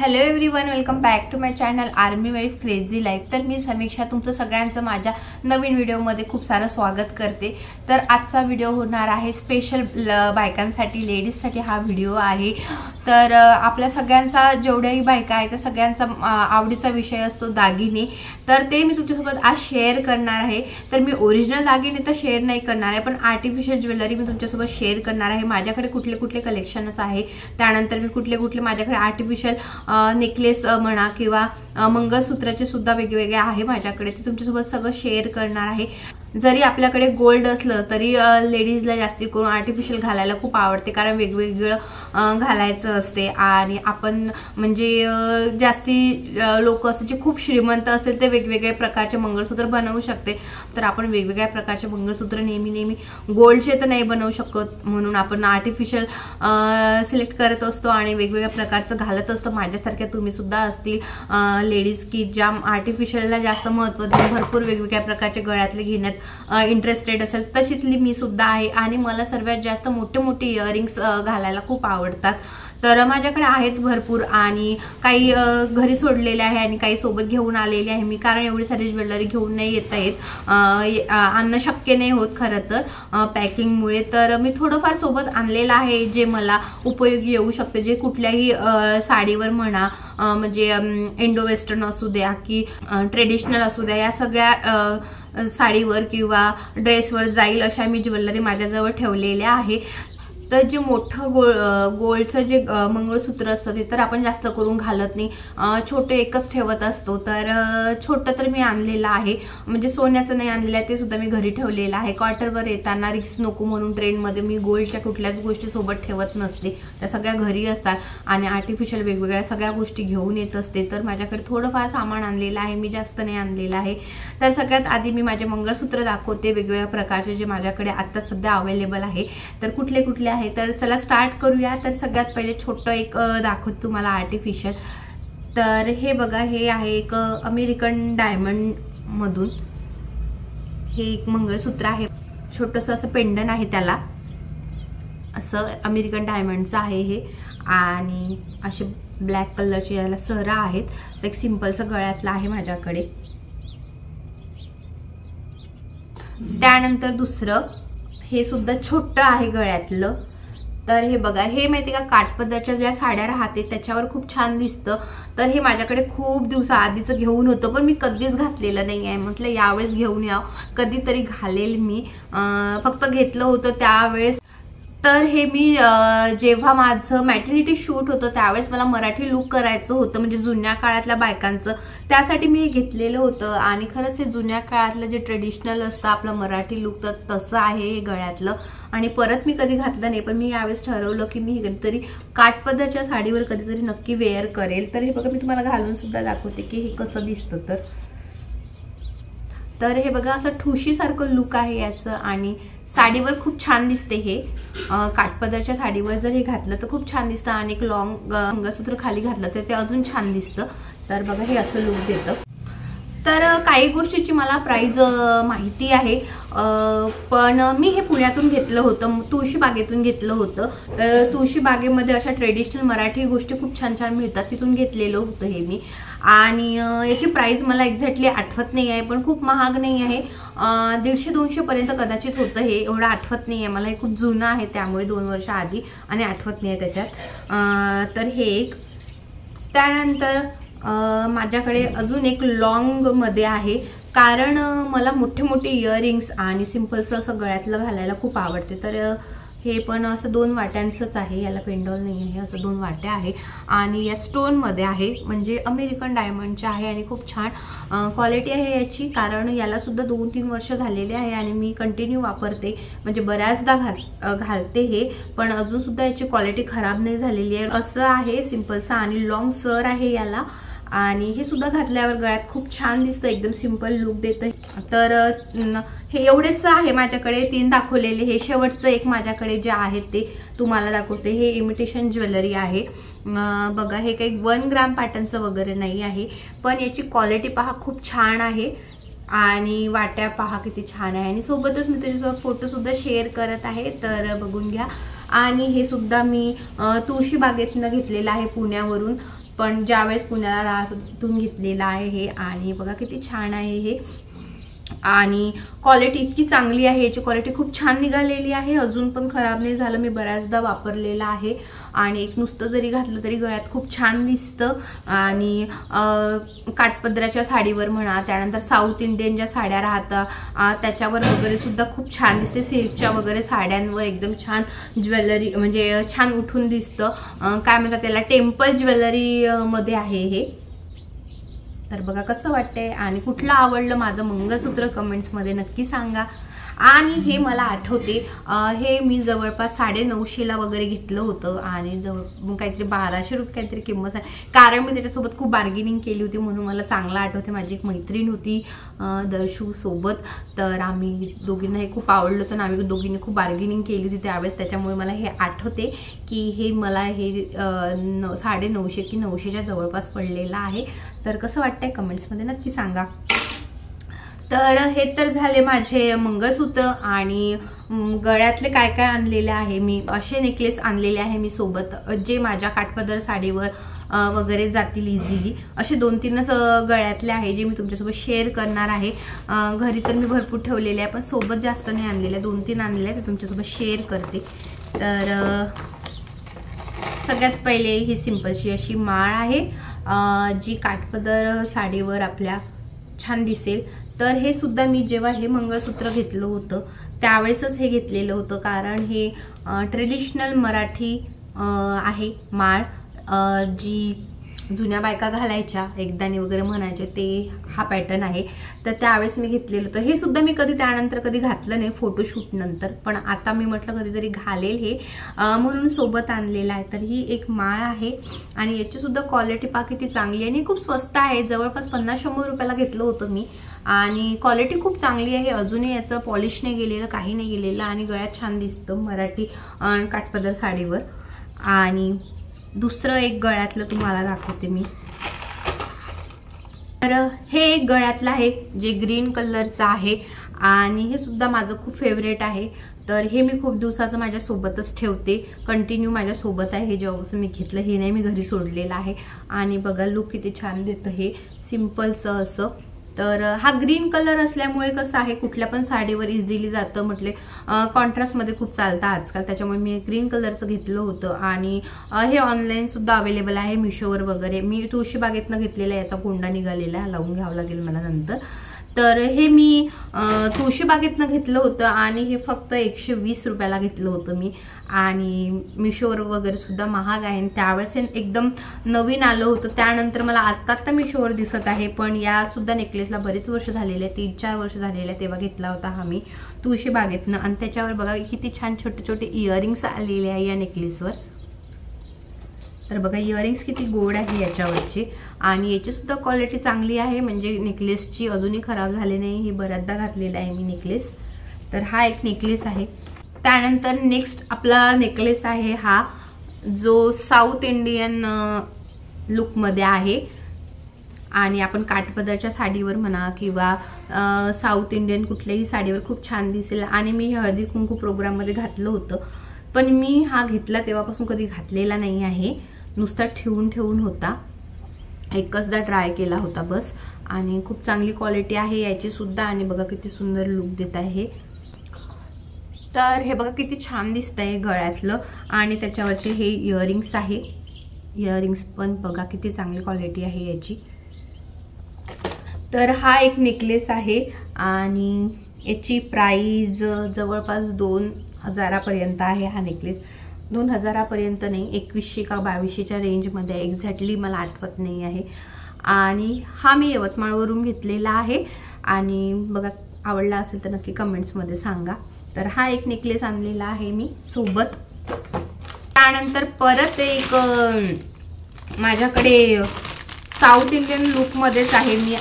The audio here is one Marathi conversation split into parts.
Hello everyone, welcome back to my channel army wife crazy life. तर मी समीक्षा तुमचं सगळ्यांचं माझ्या नवीन व्हिडिओमध्ये खूप सारं स्वागत करते। तर आजचा व्हिडिओ होणार आहे स्पेशल बायकांसाठी, लेडीजसाठी हा व्हिडिओ आहे। तर आपल्या सगळ्यांचा जेवढ्याही बायका आहेत त्या सगळ्यांचा आवडीचा विषय असतो दागिने। तर ते मी तुमच्यासोबत आज शेअर करणार आहे। तर मी ओरिजिनल दागिने तर शेअर नाही करणार आहे, पण आर्टिफिशियल ज्वेलरी मी तुमच्यासोबत शेअर करणार आहे। माझ्याकडे कुठले कुठले कलेक्शन्स आहे, त्यानंतर मी कुठले कुठले माझ्याकडे आर्टिफिशियल नेकलेस म्हणा किंवा मंगळसूत्राचे सुद्धा वेगवेगळे आहे माझ्याकडे, ते तुमच्यासोबत सगळं शेअर करणार आहे। जरी आपल्याकडे गोल्ड असलं तरी लेडीजला जास्ती करून आर्टिफिशियल घालायला खूप आवडते, कारण वेगवेगळं घालायचं असते। आणि आपण म्हणजे जास्ती लोक असते जे खूप श्रीमंत असेल ते वेगवेगळ्या प्रकारचे मंगळसूत्र बनवू शकते। तर आपण वेगवेगळ्या प्रकारचे मंगळसूत्र नेहमी गोल्डचे तर नाही बनवू शकत, म्हणून आपण आर्टिफिशियल सिलेक्ट करत असतो आणि वेगवेगळ्या प्रकारचं घालत असतो। माझ्यासारख्या तुम्ही सुद्धा असतील लेडीज की ज्या आर्टिफिशियलला जास्त महत्त्व देऊन भरपूर वेगवेगळ्या प्रकारचे गळ्यातले घेण्यात इंटरेस्टेड असेल, तशीतली मी सुद्धा आहे। आणि मला सर्वात जास्त मोठे मोठे इयरिंग्स घालायला खूप आवडतात। तर माझ्याकडे आहेत भरपूर, आणि काही घरी सोडलेले आहे आणि काही सोबत घेऊन आलेले आहे मी, कारण एवढी सारी ज्वेलरी घेऊन नाही येता येत, आणणं शक्य नाही होत खरं तर पॅकिंगमुळे। तर मी थोडंफार सोबत आणलेलं आहे जे मला उपयोगी येऊ शकते, जे कुठल्याही साडीवर म्हणा, म्हणजे इंडो वेस्टर्न असू द्या की ट्रेडिशनल असू द्या, या सगळ्या साडीवर किंवा ड्रेसवर जाईल अशा मी ज्वेलरी माझ्याजवळ ठेवलेल्या आहे। तर जे मोठं गोल्डचं जे मंगळसूत्र असतं ते तर आपण जास्त करून घालत नाही, छोटे एकच ठेवत असतो। तर छोटं तर मी आणलेलं आहे, म्हणजे सोन्याचं नाही आणलेलं आहे, ते सुद्धा मी घरी ठेवलेलं आहे। क्वार्टरवर येताना रिक्स नको म्हणून ट्रेनमध्ये मी गोल्डच्या कुठल्याच गोष्टी सोबत ठेवत नसते, त्या सगळ्या घरी असतात। आणि आर्टिफिशियल वेगवेगळ्या सगळ्या गोष्टी घेऊन येत असते। तर माझ्याकडे थोडंफार सामान आणलेलं आहे, मी जास्त नाही आणलेलं आहे। तर सगळ्यात आधी मी माझे मंगळसूत्र दाखवते वेगवेगळ्या प्रकारचे जे माझ्याकडे आता सध्या अवेलेबल आहे। तर कुठले कुठले आहे तर चला स्टार्ट करूया। तर सगळ्यात पहिले छोटं एक दाखवते तुम्हाला आर्टिफिशियल। तर हे बघा, हे आहे एक अमेरिकन डायमंड मधून हे एक मंगळसूत्र आहे, छोटंसं असं पेंडन आहे, त्याला असं अमेरिकन डायमंडचं आहे हे। आणि असे ब्लॅक कलरचे याला सहरा आहेत, असं एक सिंपलचं गळ्यातलं आहे माझ्याकडे। त्यानंतर दुसरं हे सुद्धा छोटं आहे गळ्यातलं। तर हे बघा, हे माहिती का काठपदराच्या ज्या साड्या राहते त्याच्यावर खूप छान दिसतं। तर हे माझ्याकडे खूप दिवसाआधीचं घेऊन होतं, पण मी कधीच घातलेलं नाही आहे। म्हटलं यावेळेस घेऊन यावं, कधीतरी घालेल मी, फक्त घेतलं होतं त्यावेळेस। तर हे मी जेव्हा माझं मॅटर्निटी शूट होतं त्यावेळेस मला मराठी लुक करायचं होतं, म्हणजे जुन्या काळातल्या बायकांचं, त्यासाठी मी हे घेतलेलं होतं। आणि खरंच हे जुन्या काळातलं जे ट्रेडिशनल असतं आपलं मराठी लुक, तर तसं आहे हे गळ्यातलं। आणि परत मी कधी घातलं नाही, पण मी यावेळेस ठरवलं की मी कधीतरी काठपदराच्या साडीवर कधीतरी नक्की वेअर करेल। तर हे बघा, मी तुम्हाला घालून सुद्धा दाखवते की हे कसं दिसतं। तर हे बघा, असं ठुशीसारखं लुक आहे याचं, आणि साडीवर खूप छान दिसते हे। काठपदराच्या साडीवर जर हे घातलं तर खूप छान दिसतं, आणि एक लॉंग मंगळसूत्र खाली घातलं तर ते अजून छान दिसतं। तर बघा, हे असं लुक देतं। तर काही गोष्टीची मला प्राइस माहिती आहे, पण मी हे पुण्यातून घेतलं होतं, तुळशी बागेतून घेतलं होतं। तर तुळशी बागेमध्ये अशा ट्रेडिशनल मराठी गोष्टी खूप छान छान मिळतात, तिथून घेतलेलं होतं हे मी। आणि याची प्राइस मला एक्झॅक्टली आठवत नाही आहे, पण खूप महाग नाही आहे, 150-200 पर्यंत कदाचित होतं हे, एवढं आठवत नाही आहे मला। हे खूप जुनं आहे त्यामुळे 2 वर्ष आधी, आणि आठवत नाही आहे त्याच्यात। तर हे एक, त्यानंतर माझ्याकडे अजून एक लॉंग मध्ये आहे, कारण मला मोठे मोठे इयरिंग्स आणि सिंपलचं असं गळ्यातलं घालायला खूप आवडते। तर हे पण असं 2 वाट्यांचंच आहे, याला पेंडॉल नाही आहे, असं 2 वाट्या आहे। आणि या स्टोनमध्ये आहे, म्हणजे अमेरिकन डायमंडचे आहे, आणि खूप छान क्वालिटी आहे याची, कारण याला सुद्धा 2-3 वर्ष झालेले आहे आणि मी कंटिन्यू वापरते, म्हणजे बऱ्याचदा घालते हे, पण अजून सुद्धा याची क्वालिटी खराब नाही झालेली आहे। असं आहे सिंपलचं, आणि लॉंग सर आहे याला, आणि हे सुद्धा घातल्यावर गळ्यात खूप छान दिसतं, एकदम सिंपल लुक देतं। तर हे एवढेच आहे माझ्याकडे, 3 दाखवलेले। हे शेवटचं एक माझ्याकडे जे आहे ते तुम्हाला दाखवते। हे इमिटेशन ज्वेलरी आहे, बघा, हे काही 1 ग्राम पॅटर्नचं वगैरे नाही आहे, पण याची क्वालिटी पहा खूप छान आहे। आणि वाट्या पहा किती छान आहे, आणि सोबतच मी त्याच्यासोबत फोटो सुद्धा शेअर करत आहे, तर बघून घ्या। आणि हे सुद्धा मी तुळशी बागेतनं घेतलेलं आहे पुण्यावरून। पण ज्यावेळेस पुण्याला राहत होते तिथून घेतलेला आहे हे. आणि बघा किती छान आहे हे, आणि क्वालिटी इतकी चांगली आहे, याची क्वालिटी खूप छान निघालेली आहे, अजून पण खराब नाही झालं. मी बऱ्याचदा वापरलेला आहे आणि एक नुसतं जरी घातलं तरी गळ्यात खूप छान दिसतं. आणि काठपदराच्या साडीवर म्हणा, त्यानंतर साऊथ इंडियन ज्या साड्या राहतात त्याच्यावर वगैरे सुद्धा खूप छान दिसते. सिल्कच्या वगैरे साड्यांवर एकदम छान ज्वेलरी म्हणजे छान उठून दिसतं. काय म्हणतात त्याला, टेम्पल ज्वेलरी मध्ये आहे हे. तर बघा कसं वाटतंय आणि कुठलं आवडलं माझं मंगळसूत्र कमेंट्समध्ये नक्की सांगा. आणि हे मला आठवते, हे मी जवळपास 950ला वगैरे घेतलं होतं आणि काहीतरी 1200 रुपये काहीतरी किंमत आहे, कारण मी त्याच्यासोबत खूप बार्गेनिंग केली होती म्हणून मला चांगलं आठवते. माझी एक मैत्रीण होती दर्शू सोबत, तर आम्ही दोघींना हे खूप आवडलं होतं आणि आम्ही दोघींनी खूप बार्गेनिंग केली होती त्यावेळेस, त्याच्यामुळे मला हे आठवते की हे मला हे 950 की 900च्या जवळपास पडलेलं आहे. तर कसं वाटतंय कमेंट्समध्ये नक्की सांगा. तर हे तर झाले माझे मंगळसूत्र. आणि गळ्यातले काय काय आणलेले आहे मी, असे नेकलेस आणलेले आहे मी सोबत, जे माझ्या काठपदर साडीवर वगैरे जातील इझिली. असे 2-3च गळ्यातले आहे जे मी तुमच्यासोबत शेअर करणार आहे. घरी तर मी भरपूर ठेवलेले आहे, पण सोबत जास्त नाही आणलेले, 2-3 आणलेले आहे, ते तुमच्यासोबत शेअर करते. तर सगळ्यात पहिले ही सिंपलशी अशी माळ आहे, जी काठपदर साडीवर आपल्या छान दिसेल. तर हे सुद्धा मी जेव्हा हे मंगळसूत्र घेतलं होतं त्यावेळेसच हे घेतलेलं होतं, कारण हे ट्रेडिशनल मराठी आहे माळ, जी जुन्या बायका घालायच्या, एकदाणी वगैरे म्हणायचे, ते हा पॅटर्न आहे. तर त्यावेळेस मी घेतलेलं होतं. हे सुद्धा मी त्यानंतर कधी घातलं नाही फोटोशूट नंतर, पण आता मी म्हटलं कधीतरी घालेल हे, म्हणून सोबत आणलेलं आहे. तर ही एक माळ आहे आणि याची सुद्धा क्वालिटी पहा किती चांगली आहे आणि खूप स्वस्त आहे, जवळपास 50-100 रुपयाला घेतलं होतं मी. आणि क्वालिटी खूप चांगली आहे, अजूनही याचं पॉलिश नाही गेलेलं, काही नाही गेलेलं, आणि गळ्यात छान दिसतं मराठी काठपदर साडीवर. आणि दुसरं एक गळ्यातलं तुम्हाला दाखवते मी. तर हे एक गळ्यातलं आहे जे ग्रीन कलरचं आहे आणि हे सुद्धा माझं खूप फेवरेट आहे. तर हे मी खूप दिवसाचं माझ्यासोबतच ठेवते, कंटिन्यू माझ्यासोबत आहे. हे जेव्हापासून मी घेतलं हे नाही मी घरी सोडलेलं आहे. आणि बघा लुक किती छान देतं हे, सिम्पलचं असं. तर हा ग्रीन कलर असल्यामुळे कसं आहे कुठल्या पण साडीवर इझिली जातं, म्हटले कॉन्ट्रास्टमध्ये खूप चालतं आजकाल, त्याच्यामुळे मी ग्रीन कलरचं घेतलं होतं. आणि हे ऑनलाईन सुद्धा अवेलेबल आहे मिशोवर वगैरे. मी तुळशीबागेतनं घेतलेला, याचा कोंडा निघालेला, लावून घ्यावं लागेल मला नंतर. तर हे मी तुळशीबागेतनं घेतलं होतं आणि हे फक्त 120 रुपयाला घेतलं होतं मी. आणि मिशोवर वगैरे सुद्धा महाग आहे, त्यावेळेस एकदम नवीन आलं होतं. त्यानंतर मला आत्ता मिशोवर दिसत आहे, पण या सुद्धा नेकलेसला बरेच वर्ष झालेले, 3-4 वर्ष झालेले आहे, तेव्हा घेतला होता हा मी तुळशीबागेतनं. आणि त्याच्यावर बघा किती छान छोटे छोटे इयरिंग्स आलेले आहे या नेकलेसवर. तर बघा इयरिंग्स किती गोड आहे याच्यावरचे, आणि याची सुद्धा क्वालिटी चांगली आहे, म्हणजे नेकलेसची अजूनही खराब झाले नाही. हे बऱ्याचदा घातलेला आहे मी नेकलेस. तर हा एक नेकलेस आहे. त्यानंतर नेक्स्ट आपला नेकलेस आहे हा, जो साऊथ इंडियन लुकमध्ये आहे आणि आपण काठपदरच्या साडीवर म्हणा किंवा साऊथ इंडियन कुठल्याही साडीवर खूप छान दिसेल. आणि मी हळदी कुंकू प्रोग्राममध्ये घातलं होतं, पण मी हा घेतला तेव्हापासून कधी घातलेला नाही आहे, नुसता ठेवून होता, एकचदा ट्राय केला होता बस. आणि खूप चांगली क्वालिटी आहे याची सुद्धा. आणि बघा किती सुंदर लुक देत आहे. तर हे बघा किती छान दिसतंय गळ्यातलं, आणि त्याच्यावरचे हे इयरिंग्स आहे, इयरिंग्स पण बघा किती चांगली क्वालिटी आहे याची. तर हा एक नेकलेस आहे आणि याची प्राइस जवळपास 2000पर्यंत आहे. हा नेकलेस 2000पर्यंत नाही, 2100 का 2200च्या रेंजमध्ये, एक्झॅक्टली मला आठवत नाही आहे. आणि हा मी यवतमाळवरून घेतलेला आहे. आणि बघा आवडला असेल तर नक्की कमेंट्समध्ये सांगा. तर हा एक नेकलेस आणलेला आहे मी सोबत. त्यानंतर परत एक माझ्याकडे साऊथ इंडियन लुकमध्येच आहे, मी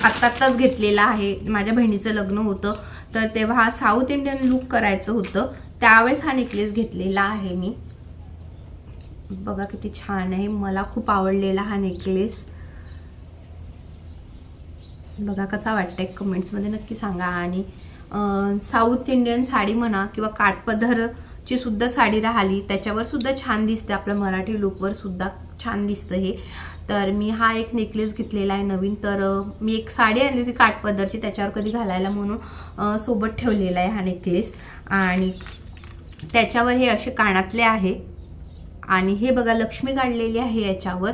आत्ताच घेतलेला आहे. माझ्या बहिणीचं लग्न होतं तर तेव्हा हा साऊथ इंडियन लुक करायचं होतं, त्यावेळेस हा नेकलेस घेतलेला आहे मी. बघा किती छान आहे, मला खूप आवडलेला हा नेकलेस. बघा कसा वाटतंय कमेंट्समध्ये नक्की सांगा. आणि साऊथ इंडियन साडी म्हणा किंवा काठपदरची सुद्धा साडी राहिली त्याच्यावर सुद्धा छान दिसते, आपल्या मराठी लुकवर सुद्धा छान दिसतं हे। तर मी हा एक नेकलेस घेतलेला आहे नवीन। तर मी एक साडी आणली होती काठपदरची, त्याच्यावर कधी घालायला म्हणून सोबत ठेवलेला आहे हा नेकलेस। आणि त्याच्यावर हे असे कानातले आहे आणि हे बघा लक्ष्मी काढलेली आहे याच्यावर।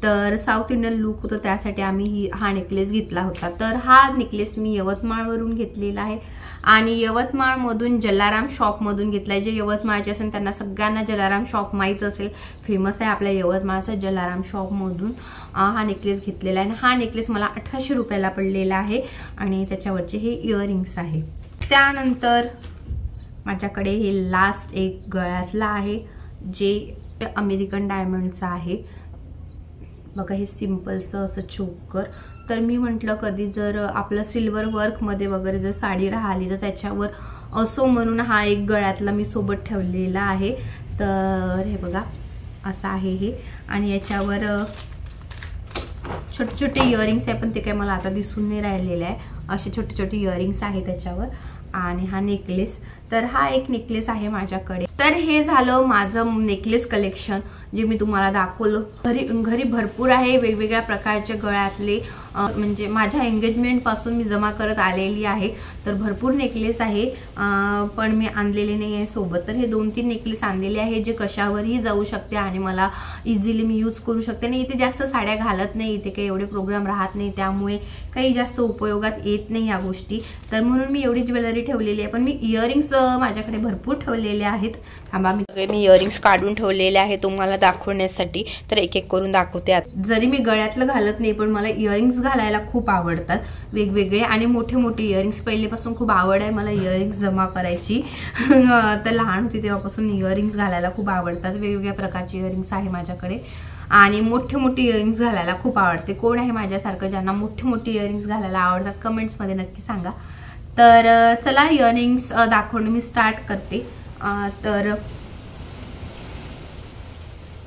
तर साऊथ इंडियन लुक होतं त्यासाठी आम्ही हा नेकलेस घेतला होता। तर हा नेकलेस मी यवतमाळवरून घेतलेला आहे आणि यवतमाळमधून जलाराम शॉपमधून घेतला आहे। जे यवतमाळचे असेल त्यांना सगळ्यांना जलाराम शॉप माहीत असेल, फेमस आहे आपल्या यवतमाळचा जलाराम शॉपमधून हा नेकलेस घेतलेला आहे। हा नेकलेस मला 1800 रुपयाला पडलेला आहे आणि त्याच्यावरचे हे इयरिंग्स आहे। त्यानंतर माझ्याकडे हे लास्ट एक गळ्यातला आहे जे अमेरिकन डायमंडचं आहे बघा। हे सिंपलचं असं चोकर। तर मी म्हटलं कधी जर आपलं सिल्वर वर्कमध्ये वगैरे जर साडी राहिली तर त्याच्यावर असो म्हणून हा एक गळ्यातला मी सोबत ठेवलेला आहे। तर हे बघा असं आहे हे आणि याच्यावर छोटे छोटे इयरिंग्स आहे पण ते काय मला आता दिसून नाही राहिलेले आहे। असे छोटे छोटे इयरिंग्स आहे त्याच्यावर आणि हा नेकलेस। तर हा एक नेकलेस आहे माझ्याकडे। तर हे झालं माझं नेकलेस कलेक्शन जे मी तुम्हाला दाखवलं। घरी भरपूर आहे वेगवेगळ्या प्रकारचे गळ्यातले, म्हणजे माझ्या एंगेजमेंट पासून मी जमा करत आलेली आहे। तर भरपूर नेकलेस आहे पण मी आणलेले नाही आहे सोबत। तर हे 2-3 नेकलेस आणलेले आहे जे कशावरही जाऊ शकते आणि मला इझिली मी यूज करू शकते। आणि इथे जास्त साड्या घालत नाही, इथे काही एवढे प्रोग्राम राहत नाही त्यामुळे काही जास्त उपयोगात येत नाही या गोष्टी। तर म्हणून मी एवढी ज्वेलरी ठेवलेली आहे। पण मी इयरिंग्स माझ्याकडे भरपूर ठेवलेले आहेत। थांबा मी इयरिंग्स काढून ठेवलेले आहे तुम्हाला दाखवण्यासाठी। तर एक एक करून दाखवते। जरी मी गळ्यातलं घालत नाही पण मला इयरिंग्स घालायला खूप आवडतात वेगवेगळे आणि मोठे मोठे इयरिंग्स। पहिलेपासून खूप आवड आहे मला इयरिंग्स जमा करायची। तर लहान होती तेव्हापासून इयरिंग्स घालायला खूप आवडतात। वेगवेगळ्या प्रकारचे इयरिंग्स आहे माझ्याकडे आणि मोठे मोठे इयरिंग्स घालायला खूप आवडते। कोण आहे माझ्यासारखं ज्यांना मोठे मोठे इयरिंग्स घालायला आवडतात कमेंट्समध्ये नक्की सांगा। तर चला इयरिंग्स दाखवणं मी स्टार्ट करते। तर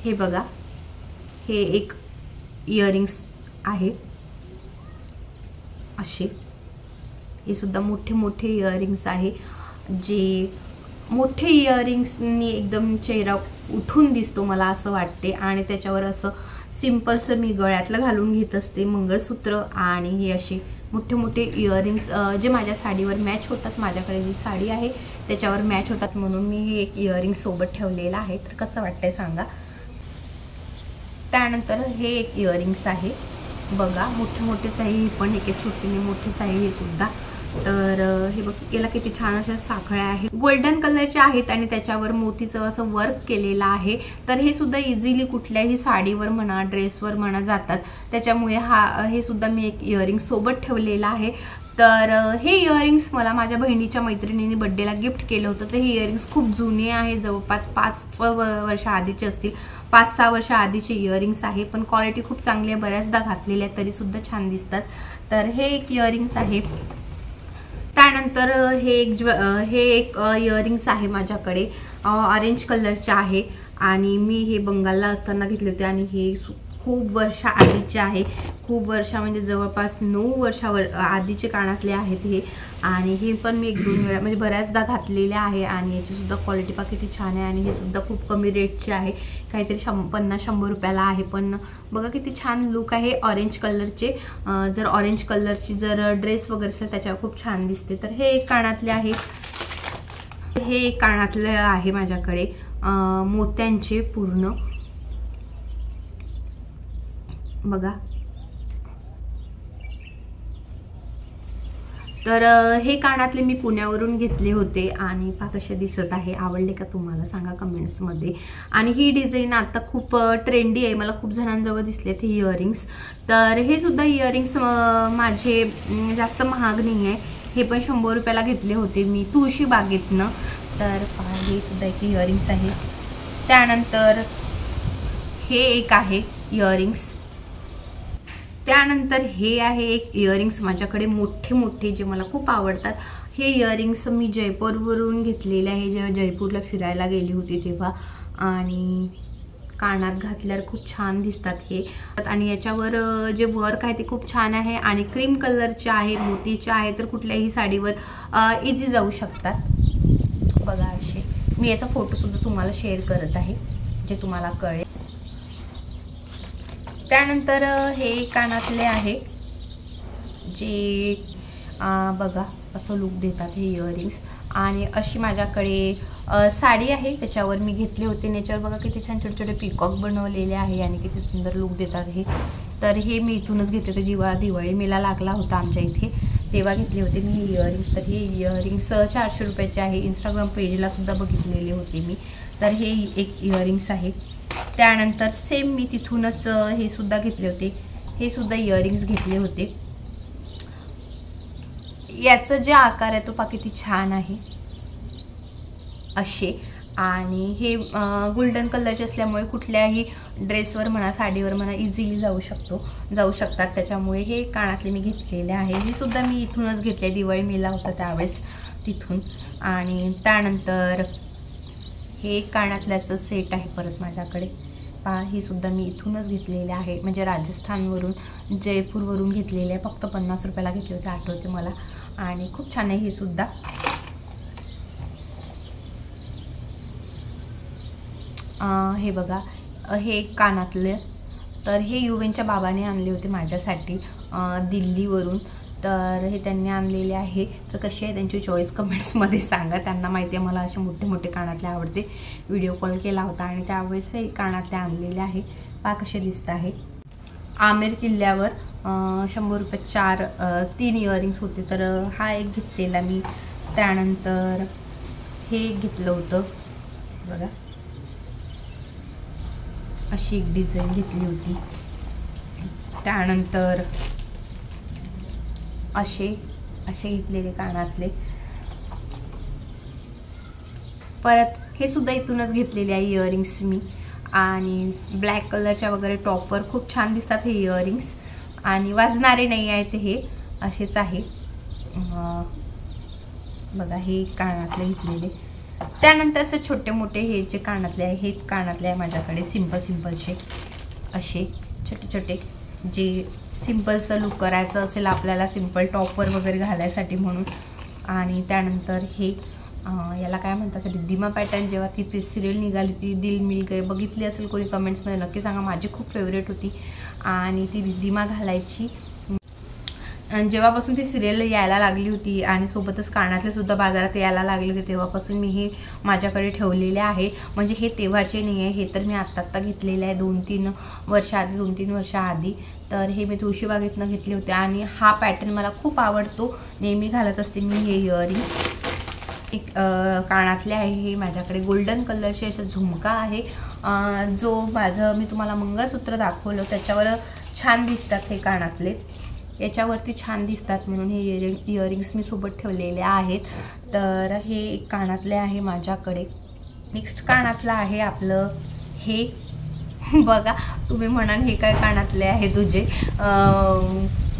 हे बघा हे एक इयरिंग्स आहे असे। हे सुद्धा मोठे मोठे इयरिंग्स आहे जे मोठे इयरिंग्सनी एकदम चेहरा उठून दिसतो मला असं वाटते। आणि त्याच्यावर असं सिंपलसं मी गळ्यातलं घालून घेत असते मंगळसूत्र आणि हे असे मोठे मोठे इयरिंग्स जे माझ्या साडीवर मॅच होतात। माझ्याकडे जी साडी आहे त्याच्यावर मॅच होतात म्हणून मी हे एक इयरिंग सोबत ठेवलेलं आहे। तर कसं वाटतंय सांगा। त्यानंतर हे एक इयरिंग्स आहे बघा, मोठे मोठेच आहे हे पण, एक एक छोटीने मोठेच आहे हे सुद्धा। तर हे बघ याला किती छान अशा साखळ्या आहेत, गोल्डन कलरच्या आहेत आणि त्याच्यावर मोतीचं असं वर्क केलेलं आहे। तर हे सुद्धा इझिली कुठल्याही साडीवर म्हणा ड्रेसवर म्हणा जातात, त्याच्यामुळे हे सुद्धा मी एक इयरिंग सोबत ठेवलेलं आहे। तर हे इयरिंग्स मला माझ्या बहिणीच्या मैत्रिणीने बर्थडेला गिफ्ट केलं होतं। तर हे इयरिंग्स खूप जुने आहे, जवळपास 5 वर्ष आधीचे असतील, 5-6 वर्ष आधीचे इयरिंग्स आहे। पण क्वालिटी खूप चांगली आहे, बऱ्याचदा घातलेली आहे तरी सुद्धा छान दिसतात। तर हे एक इयरिंग्स आहे। त्यानंतर हे एक इयरिंग्स आहे माझ्याकडे, ऑरेंज कलरचे आहे आणि मी हे बंगालला असताना घेतले होते आणि हे खूप वर्ष आधीचे आहे, खूप वर्ष म्हणजे जवळपास 9 वर्षावर आधीचे कानातले आहेत हे। आणि हे पण मी 1-2 वेळा म्हणजे बऱ्याचदा घातलेले आहे आणि याची सुद्धा क्वालिटी पहा किती छान आहे। आणि हे सुद्धा खूप कमी रेटचे आहे, काहीतरी 50-100 रुपयाला आहे, पण बघा किती छान लुक आहे ऑरेंज कलरचे। जर ऑरेंज कलरची जर ड्रेस वगैरे असेल त्याच्यावर खूप छान दिसते। तर हे एक कानातले आहे, हे एक कानातले आहे माझ्याकडे मोत्यांचे पूर्ण बघा। तर हे कानातले मी पुण्यावरून घेतले होते आणि पहा कसे दिसत आहे, आवडले का तुम्हाला सांगा कमेंट्समध्ये। आणि ही डिझाईन आता खूप ट्रेंडी आहे, मला खूप जणांजवळ दिसलेत हे इयरिंग्स। तर हे सुद्धा इयरिंग्स माझे जास्त महाग नाही आहे, हे पण 100 रुपयाला घेतले होते मी तुळशी बागेतनं। तर पहा हे सुद्धा एक इयरिंग्स आहे। त्यानंतर हे एक आहे इयरिंग्स। त्यानंतर हे आहे एक इयरिंग्स माझ्याकडे मोठे मोठे जे मला खूप आवडतात। हे इयरिंग्स मी जयपूरवरून घेतलेले आहे, जेव्हा जयपूरला फिरायला गेली होती तेव्हा, आणि कानात घातल्यावर खूप छान दिसतात हे। आणि याच्यावर जे वर्क आहे ते खूप छान आहे आणि क्रीम कलरचे आहे, मोतीचे आहे, तर कुठल्याही साडीवर इझी जाऊ शकतात बघा असे। मी याचा फोटोसुद्धा तुम्हाला शेअर करत आहे जे तुम्हाला कळेल। त्यानंतर हे कानातले आहे जे बघा असं लुक देतात हे इयरिंग्स. आणि अशी माझ्याकडे साडी आहे त्याच्यावर मी घेतले होते. याच्यावर बघा किती छान छोटे छोटे पिकॉक बनवलेले आहे आणि किती सुंदर लुक देतात हे. तर हे मी इथूनच घेतले होते जेव्हा दिवाळी मेला लागला होता आमच्या इथे, तेव्हा घेतले होते मी हे इयरिंग्स. तर हे इयरिंग्स 400 रुपयाचे आहे. इंस्टाग्राम पेजला सुद्धा बघितलेले होते मी. तर हे एक इयरिंग्स आहे. त्यानंतर सेम मी तिथूनच हे सुद्धा घेतले होते. हे सुद्धा इयरिंग्स घेतले होते. याचं जे आकार आहे तो पहा किती छान आहे असे. आणि हे गोल्डन कलरचे असल्यामुळे कुठल्याही ड्रेसवर म्हणा साडीवर म्हणा इझिली जाऊ शकतात. त्याच्यामुळे हे कानातले मी घेतलेले आहे. हे सुद्धा मी इथूनच घेतले, दिवाळी मेला होता त्यावेळेस तिथून. आणि त्यानंतर हे कानातल्याचं सेट आहे परत माझ्याकडे पहा. हे सुद्धा मी इथूनच घेतलेले आहे, म्हणजे राजस्थानवरून जयपूरवरून घेतलेले आहे. फक्त 50 रुपयाला घेतले होते आठवते मला. आणि खूप छान आहे हे सुद्धा. हे बघा हे कानातले. तर हे युवेनच्या बाबाने आणले होते माझ्यासाठी दिल्लीवरून. तर हे त्यांनी आणलेले आहे. तर कशी आहे त्यांची चॉईस कमेंट्समध्ये सांगा. त्यांना माहिती आहे मला असे मोठे मोठे कानातले आवडते. व्हिडिओ कॉल केला होता आणि त्यावेळेस हे कानातले आणलेले आहे. पहा कसे दिसत आहे. आमेर किल्ल्यावर 100 रुपये 3 इयरिंग्स होते. तर हा एक घेतलेला मी. त्यानंतर हे एक घेतलं होतं बघा, अशी एक डिझाईन घेतली होती. त्यानंतर असे घेतलेले कानातले. परत हे सुद्धा इथूनच घेतलेले आहे इयरिंग्स मी. आणि ब्लॅक कलरच्या वगैरे टॉपवर खूप छान दिसतात हे इयरिंग्स. आणि वाजणारे नाही आहेत हे, असेच आहे बघा. हे कानातले घेतलेले. त्यानंतर असे छोटे मोठे हे जे कानातले आहे हे कानातले आहे माझ्याकडे सिंपलचे असे छोटे छोटे, जे सिंपलचं लुक करायचं असेल आपल्याला सिंपल टॉपवर वगैरे घालायसाठी म्हणून. आणि त्यानंतर हे याला काय म्हणतात रिद्धिमा पॅटर्न. जेव्हा ती सिरियल निघाली ती दिल मिल गए, बघितली असेल कोणी कमेंट्समध्ये नक्की सांगा. माझी खूप फेवरेट होती आणि ती रिद्धिमा घालायची. आणि जेव्हापासून ती सिरियल यायला लागली होती आणि सोबतच कानातले सुद्धा बाजारात यायला लागले होते तेव्हापासून मी हे माझ्याकडे ठेवलेले आहे. म्हणजे हे तेव्हाचे नाही आहे, हे तर मी आत्ता घेतलेले आहे 2-3 वर्ष आधी. तर हे मी तुळशीबागेतनं घेतले होते आणि हा पॅटर्न मला खूप आवडतो. नेहमी घालत असते मी हे इयरिंग्स. एक कानातले आहे हे माझ्याकडे गोल्डन कलरचे असा झुमका आहे. जो मी तुम्हाला मंगळसूत्र दाखवलं त्याच्यावर छान दिसतात हे कानातले. याच्यावरती छान दिसतात म्हणून हे इयरिंग्स मी सोबत ठेवलेले आहेत. तर हे एक कानातले आहे माझ्याकडे. नेक्स्ट कानातलं आहे आपलं हे बघा. तुम्ही म्हणाल हे काय कानातले आहे तुझे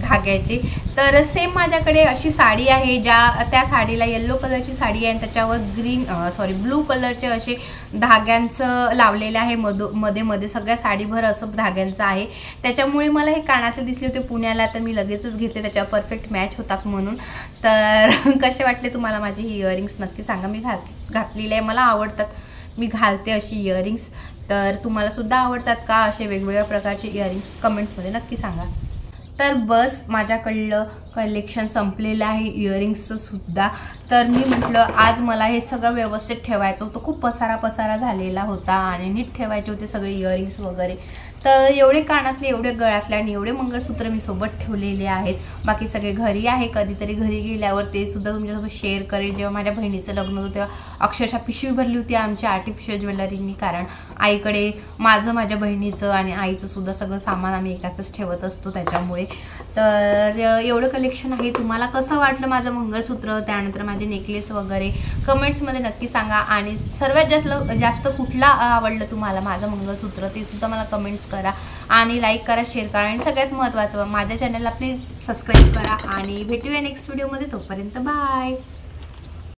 धाग्याचे. तर सेम माझ्याकडे अशी साडी आहे त्या साडीला येल्लो कलरची साडी आहे आणि त्याच्यावर ब्लू कलरचे असे धाग्यांचं लावलेलं आहे. मध्ये सगळ्या साडीभर असं धाग्यांचं आहे. त्याच्यामुळे मला हे कानातले दिसले होते पुण्याला, तर मी लगेचच घेतले. त्याच्यावर परफेक्ट मॅच होतात म्हणून. तर कसे वाटले तुम्हाला माझे हे इयरिंग्स नक्की सांगा. मी घातलेले आहे, मला आवडतात, मी घालते अशी इयरिंग्स. तर तुम्हाला सुद्धा आवडतात का असे वेगवेगळ्या प्रकारचे इयरिंग्स कमेंट्समध्ये नक्की सांगा. तर बस माझ्याकडलं कलेक्शन संपलेलं आहे इयरिंग्सचं सुद्धा. तर मी म्हटलं आज मला हे सगळं व्यवस्थित ठेवायचं होतं. खूप पसारा झालेला होता आणि नीट ठेवायचे होते सगळे इयरिंग्स वगैरे. तर एवढे कानातले, एवढे गळ्यातले आणि एवढे मंगळसूत्र मी सोबत ठेवलेले आहेत. बाकी सगळे घरी आहे. कधीतरी घरी गेल्यावर ते सुद्धा तुमच्यासोबत शेअर करेल. जेव्हा माझ्या बहिणीचं लग्न होतं तेव्हा अक्षरशः पिशवी भरली होती आमची आर्टिफिशियल ज्वेलरीनी. कारण आईकडे माझ्या बहिणीचं आणि आईचं सुद्धा सगळं सामान आम्ही एकातच ठेवत असतो त्याच्यामुळे. तर एवढं कलेक्शन आहे. तुम्हाला कसं वाटलं माझं मंगळसूत्र, त्यानंतर माझे नेकलेस वगैरे कमेंट्समध्ये नक्की सांगा. आणि सर्वात जास्त कुठला आवडलं तुम्हाला माझं मंगळसूत्र ते सुद्धा मला कमेंट्स करा. आणि लाईक करा, शेअर करा आणि सगळ्यात महत्त्वाचं माझ्या चॅनलला प्लीज सबस्क्राईब करा. आणि भेटूया नेक्स्ट व्हिडिओमध्ये. तोपर्यंत बाय.